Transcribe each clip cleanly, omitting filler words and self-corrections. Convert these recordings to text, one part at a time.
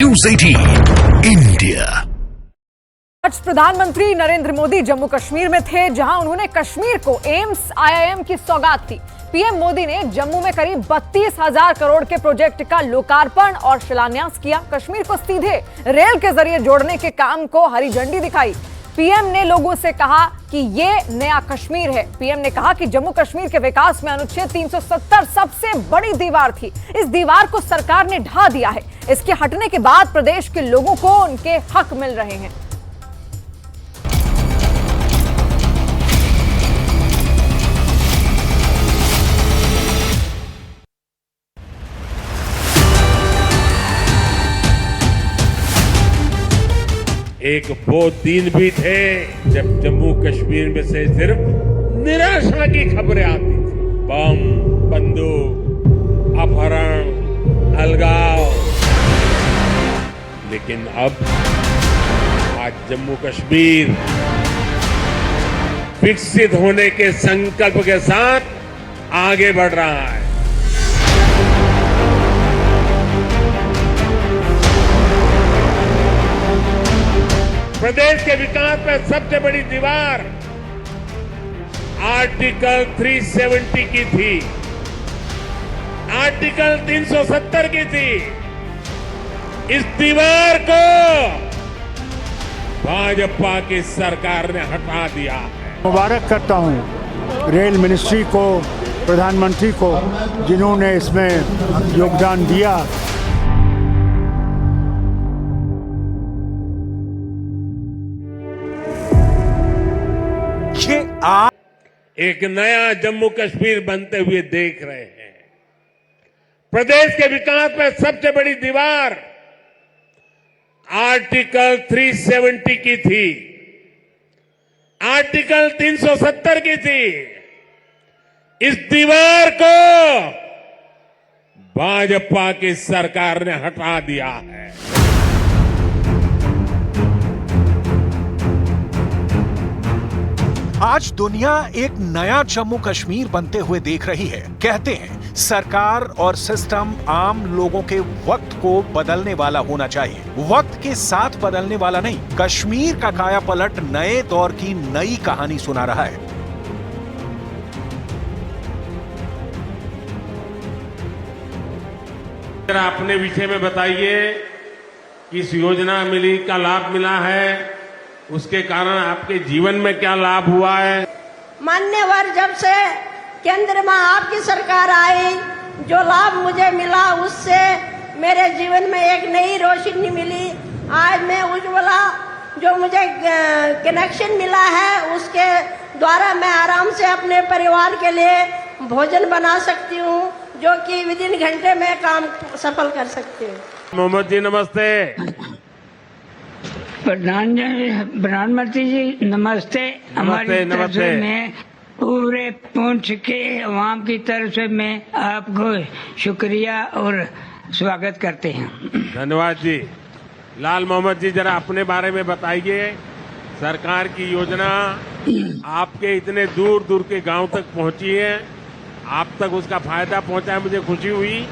News 18 India. आज प्रधानमंत्री नरेंद्र मोदी जम्मू कश्मीर में थे, जहां उन्होंने कश्मीर को एम्स आईआईएम की सौगात दी। पीएम मोदी ने जम्मू में करीब 32,000 करोड़ के प्रोजेक्ट का लोकार्पण और शिलान्यास किया। कश्मीर को सीधे रेल के जरिए जोड़ने के काम को हरी झंडी दिखाई। पीएम ने लोगों से कहा कि ये नया कश्मीर है। पीएम ने कहा कि जम्मू कश्मीर के विकास में अनुच्छेद 370 सबसे बड़ी दीवार थी। इस दीवार को सरकार ने ढा दिया है। इसके हटने के बाद प्रदेश के लोगों को उनके हक मिल रहे हैं। एक वो दिन भी थे जब जम्मू कश्मीर में से सिर्फ निराशा की खबरें आती थी। बम, बंदूक, अपहरण, अलगाव। लेकिन अब आज जम्मू कश्मीर विकसित होने के संकल्प के साथ आगे बढ़ रहा है। प्रदेश के विकास में सबसे बड़ी दीवार आर्टिकल 370 की थी, आर्टिकल 370 की थी। इस दीवार को भाजपा की सरकार ने हटा दिया है। मुबारक करता हूं रेल मिनिस्ट्री को, प्रधानमंत्री को, जिन्होंने इसमें योगदान दिया। एक नया जम्मू कश्मीर बनते हुए देख रहे हैं। प्रदेश के विकास में सबसे बड़ी दीवार आर्टिकल 370 की थी, आर्टिकल 370 की थी। इस दीवार को भाजपा की सरकार ने हटा दिया है। आज दुनिया एक नया जम्मू कश्मीर बनते हुए देख रही है। कहते हैं सरकार और सिस्टम आम लोगों के वक्त को बदलने वाला होना चाहिए, वक्त के साथ बदलने वाला नहीं। कश्मीर का कायापलट नए दौर की नई कहानी सुना रहा है। जरा अपने विषय में बताइए, किस योजना मिली का लाभ मिला है, उसके कारण आपके जीवन में क्या लाभ हुआ है? मान्यवर, जब से केंद्र में आपकी सरकार आई, जो लाभ मुझे मिला उससे मेरे जीवन में एक नई रोशनी मिली। आज मैं उज्ज्वला जो मुझे कनेक्शन मिला है, उसके द्वारा मैं आराम से अपने परिवार के लिए भोजन बना सकती हूँ, जो कि विदिन घंटे में काम सफल कर सकती हूँ। मोहम्मद जी नमस्ते। प्रधानमंत्री जी नमस्ते। हमारी तरफ से मैं पूरे पुंछ के अवाम की तरफ से मैं आपको शुक्रिया और स्वागत करते हैं। धन्यवाद जी। लाल मोहम्मद जी, जरा अपने बारे में बताइए। सरकार की योजना आपके इतने दूर दूर के गांव तक पहुंची है, आप तक उसका फायदा पहुंचा है, मुझे खुशी हुई।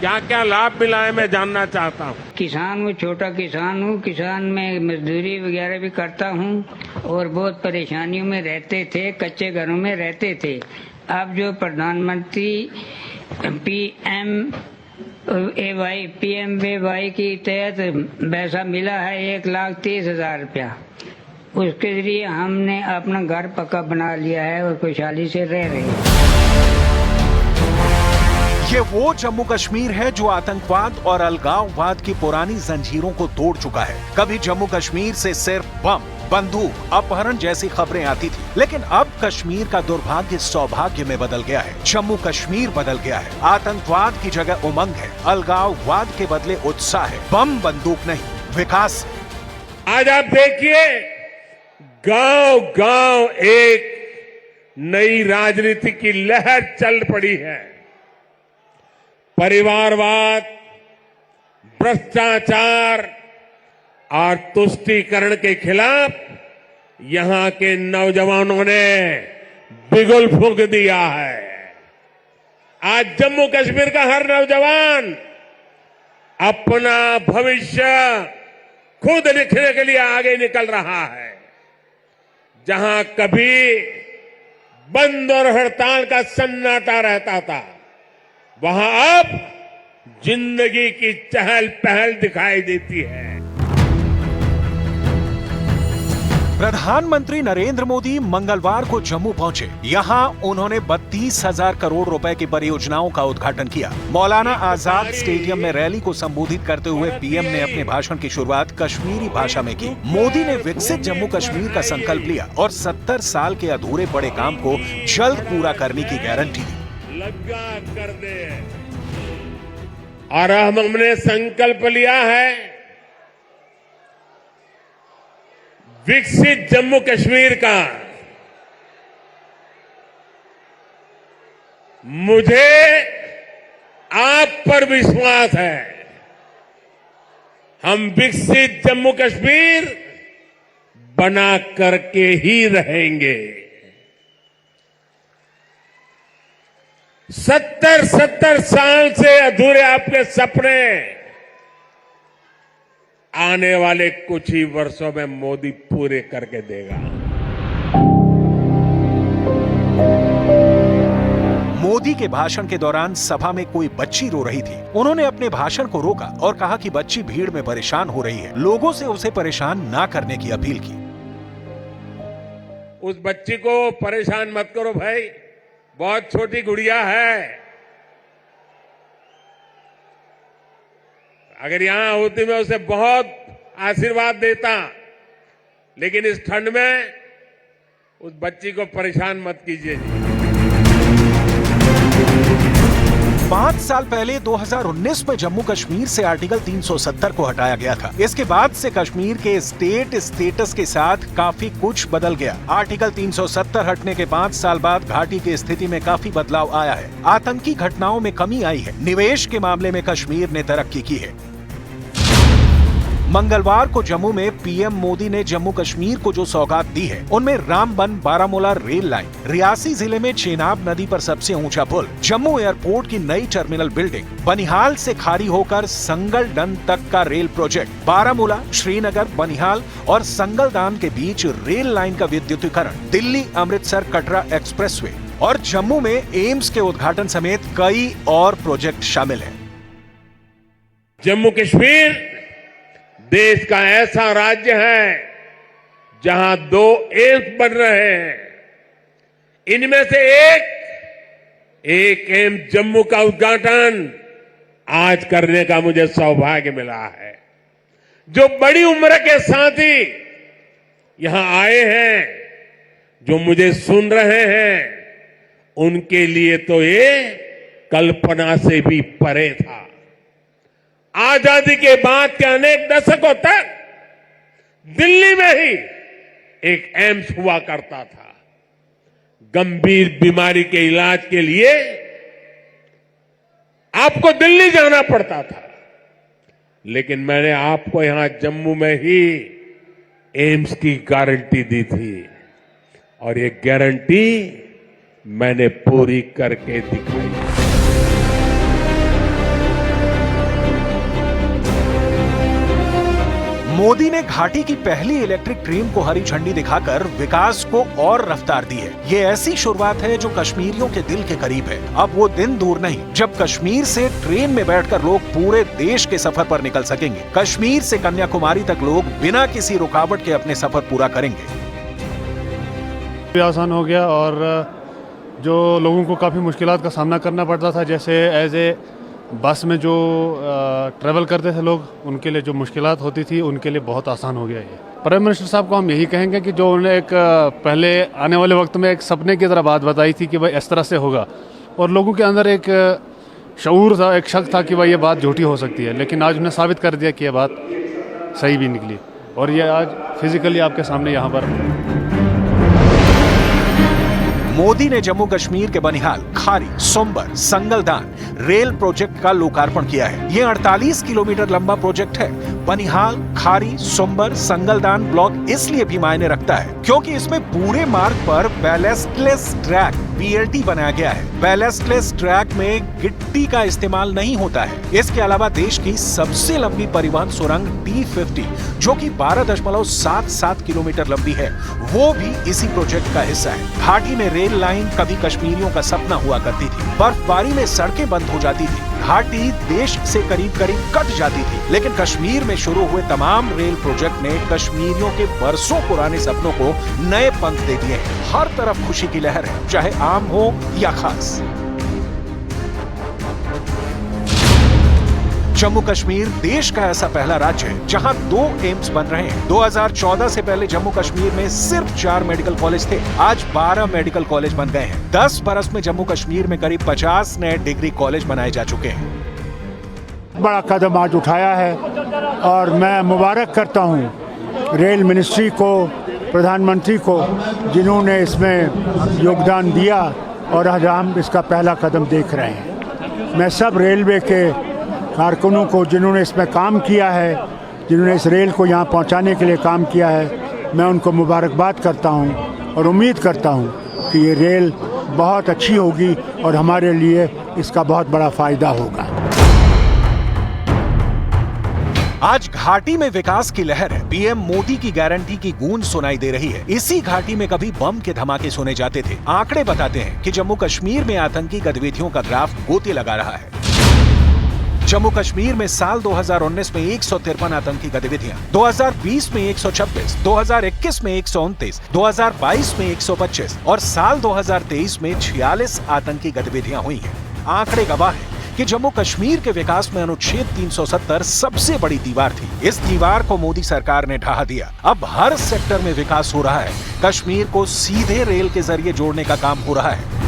क्या क्या लाभ मिला है मैं जानना चाहता हूँ। किसान हूँ, छोटा किसान हूँ। किसान में मजदूरी वगैरह भी करता हूँ और बहुत परेशानियों में रहते थे, कच्चे घरों में रहते थे। अब जो प्रधानमंत्री PMAY की तहत पैसा मिला है 1,30,000 रुपया, उसके जरिए हमने अपना घर पक्का बना लिया है और खुशहाली से रह रहे हैं। ये वो जम्मू कश्मीर है जो आतंकवाद और अलगाववाद की पुरानी जंजीरों को तोड़ चुका है। कभी जम्मू कश्मीर से सिर्फ बम, बंदूक, अपहरण जैसी खबरें आती थी, लेकिन अब कश्मीर का दुर्भाग्य सौभाग्य में बदल गया है। जम्मू कश्मीर बदल गया है। आतंकवाद की जगह उमंग है, अलगाववाद के बदले उत्साह है। बम बंदूक नहीं, विकास। आज आप देखिए, गांव गांव एक नई राजनीति की लहर चल पड़ी है। परिवारवाद, भ्रष्टाचार और तुष्टीकरण के खिलाफ यहां के नौजवानों ने बिगुल फूंक दिया है। आज जम्मू कश्मीर का हर नौजवान अपना भविष्य खुद लिखने के लिए आगे निकल रहा है। जहां कभी बंद और हड़ताल का सन्नाटा रहता था, वहां अब जिंदगी की चहल पहल दिखाई देती है। प्रधानमंत्री नरेंद्र मोदी मंगलवार को जम्मू पहुंचे। यहां उन्होंने 32,000 करोड़ रुपए की परियोजनाओं का उद्घाटन किया। मौलाना आजाद स्टेडियम में रैली को संबोधित करते हुए पीएम ने अपने भाषण की शुरुआत कश्मीरी भाषा में की। मोदी ने विकसित जम्मू कश्मीर का संकल्प लिया और 70 साल के अधूरे पड़े काम को जल्द पूरा करने की गारंटी दी। लगा कर दे। और हमने संकल्प लिया है विकसित जम्मू कश्मीर का। मुझे आप पर विश्वास है, हम विकसित जम्मू कश्मीर बना करके ही रहेंगे। 70 साल से अधूरे आपके सपने आने वाले कुछ ही वर्षों में मोदी पूरे करके देगा। मोदी के भाषण के दौरान सभा में कोई बच्ची रो रही थी। उन्होंने अपने भाषण को रोका और कहा कि बच्ची भीड़ में परेशान हो रही है, लोगों से उसे परेशान ना करने की अपील की। उस बच्ची को परेशान मत करो भाई, बहुत छोटी गुड़िया है। अगर यहां होती मैं उसे बहुत आशीर्वाद देता, लेकिन इस ठंड में उस बच्ची को परेशान मत कीजिए। 5 साल पहले 2019 में जम्मू कश्मीर से आर्टिकल 370 को हटाया गया था। इसके बाद से कश्मीर के स्टेट स्टेटस के साथ काफी कुछ बदल गया। आर्टिकल 370 हटने के 5 साल बाद घाटी की स्थिति में काफी बदलाव आया है। आतंकी घटनाओं में कमी आई है। निवेश के मामले में कश्मीर ने तरक्की की है। मंगलवार को जम्मू में पीएम मोदी ने जम्मू कश्मीर को जो सौगात दी है, उनमें रामबन बारामूला रेल लाइन, रियासी जिले में चेनाब नदी पर सबसे ऊंचा पुल, जम्मू एयरपोर्ट की नई टर्मिनल बिल्डिंग, बनिहाल से खारी होकर संगलडन तक का रेल प्रोजेक्ट, बारामूला, श्रीनगर, बनिहाल और संगलदान के बीच रेल लाइन का विद्युतीकरण, दिल्ली अमृतसर कटरा एक्सप्रेसवे और जम्मू में एम्स के उद्घाटन समेत कई और प्रोजेक्ट शामिल हैं। जम्मू कश्मीर देश का ऐसा राज्य है जहां 2 एम्स बन रहे हैं। इनमें से एक एम्स जम्मू का उद्घाटन आज करने का मुझे सौभाग्य मिला है। जो बड़ी उम्र के साथी यहां आए हैं, जो मुझे सुन रहे हैं, उनके लिए तो ये कल्पना से भी परे था। आजादी के बाद के अनेक दशकों तक दिल्ली में ही एक एम्स हुआ करता था। गंभीर बीमारी के इलाज के लिए आपको दिल्ली जाना पड़ता था, लेकिन मैंने आपको यहां जम्मू में ही एम्स की गारंटी दी थी और ये गारंटी मैंने पूरी करके दिखाई। मोदी ने घाटी की पहली इलेक्ट्रिक ट्रेन को हरी झंडी दिखाकर विकास को और रफ्तार दी है। ये ऐसी शुरुआत है जो कश्मीरियों के दिल के करीब है। अब वो दिन दूर नहीं जब कश्मीर से ट्रेन में बैठकर लोग पूरे देश के सफर पर निकल सकेंगे। कश्मीर से कन्याकुमारी तक लोग बिना किसी रुकावट के अपने सफर पूरा करेंगे। आसान हो गया और जो लोगों को काफ़ी मुश्किलात का सामना करना पड़ता था, जैसे एज ए बस में जो ट्रैवल करते थे लोग, उनके लिए जो मुश्किलात होती थी, उनके लिए बहुत आसान हो गया ये। प्राइम मिनिस्टर साहब को हम यही कहेंगे कि जो उन्होंने एक पहले आने वाले वक्त में एक सपने की तरह बात बताई थी कि भाई इस तरह से होगा, और लोगों के अंदर एक शऊर था, एक शक था कि भाई ये बात झूठी हो सकती है, लेकिन आज उन्हें साबित कर दिया कि ये बात सही भी निकली और ये आज फिजिकली आपके सामने यहाँ पर। मोदी ने जम्मू कश्मीर के बनिहाल, खारी, सोमबर, संगलदान रेल प्रोजेक्ट का लोकार्पण किया है। ये 48 किलोमीटर लंबा प्रोजेक्ट है। बनिहाल, खारी, सुंबर, संगलदान ब्लॉक इसलिए भी मायने रखता है क्योंकि इसमें पूरे मार्ग पर बैलेस्टलेस ट्रैक BLT बनाया गया है। बैलेस्टलेस ट्रैक में गिट्टी का इस्तेमाल नहीं होता है। इसके अलावा देश की सबसे लंबी परिवहन सुरंग T50 जो कि 12.77 किलोमीटर लंबी है, वो भी इसी प्रोजेक्ट का हिस्सा है। घाटी में रेल लाइन कभी कश्मीरियों का सपना हुआ करती थी। बर्फबारी में सड़कें बंद हो जाती थी, घाटी देश से करीब करीब कट जाती थी, लेकिन कश्मीर में शुरू हुए तमाम रेल प्रोजेक्ट ने कश्मीरियों के बरसों पुराने सपनों को नए पंख दे दिए हैं। हर तरफ खुशी की लहर है, चाहे आम हो या खास। जम्मू कश्मीर देश का ऐसा पहला राज्य है जहां 2 एम्स बन रहे हैं। 2014 से पहले जम्मू कश्मीर में सिर्फ 4 मेडिकल कॉलेज थे, आज 12 मेडिकल कॉलेज बन गए हैं। 10 बरस में जम्मू कश्मीर में करीब 50 नए डिग्री कॉलेज बनाए जा चुके हैं। बड़ा कदम आज उठाया है और मैं मुबारक करता हूं रेल मिनिस्ट्री को, प्रधानमंत्री को, जिन्होंने इसमें योगदान दिया और आज हम इसका पहला कदम देख रहे हैं। मैं सब रेलवे के कारकुनों को जिन्होंने इसमें काम किया है, जिन्होंने इस रेल को यहाँ पहुँचाने के लिए काम किया है, मैं उनको मुबारकबाद करता हूँ और उम्मीद करता हूँ कि ये रेल बहुत अच्छी होगी और हमारे लिए इसका बहुत बड़ा फ़ायदा होगा। आज घाटी में विकास की लहर है। पीएम मोदी की गारंटी की गूंज सुनाई दे रही है। इसी घाटी में कभी बम के धमाके सुने जाते थे। आंकड़े बताते हैं कि जम्मू कश्मीर में आतंकी गतिविधियों का ग्राफ गोते लगा रहा है। जम्मू कश्मीर में साल 2019 में 153 आतंकी गतिविधियां, 2020 में 126, 2021 में 129, 2022 में 125 और साल 2023 में 46 आतंकी गतिविधियां हुई हैं। आंकड़े गवाह हैं कि जम्मू कश्मीर के विकास में अनुच्छेद 370 सबसे बड़ी दीवार थी। इस दीवार को मोदी सरकार ने ढहा दिया। अब हर सेक्टर में विकास हो रहा है। कश्मीर को सीधे रेल के जरिए जोड़ने का काम हो रहा है।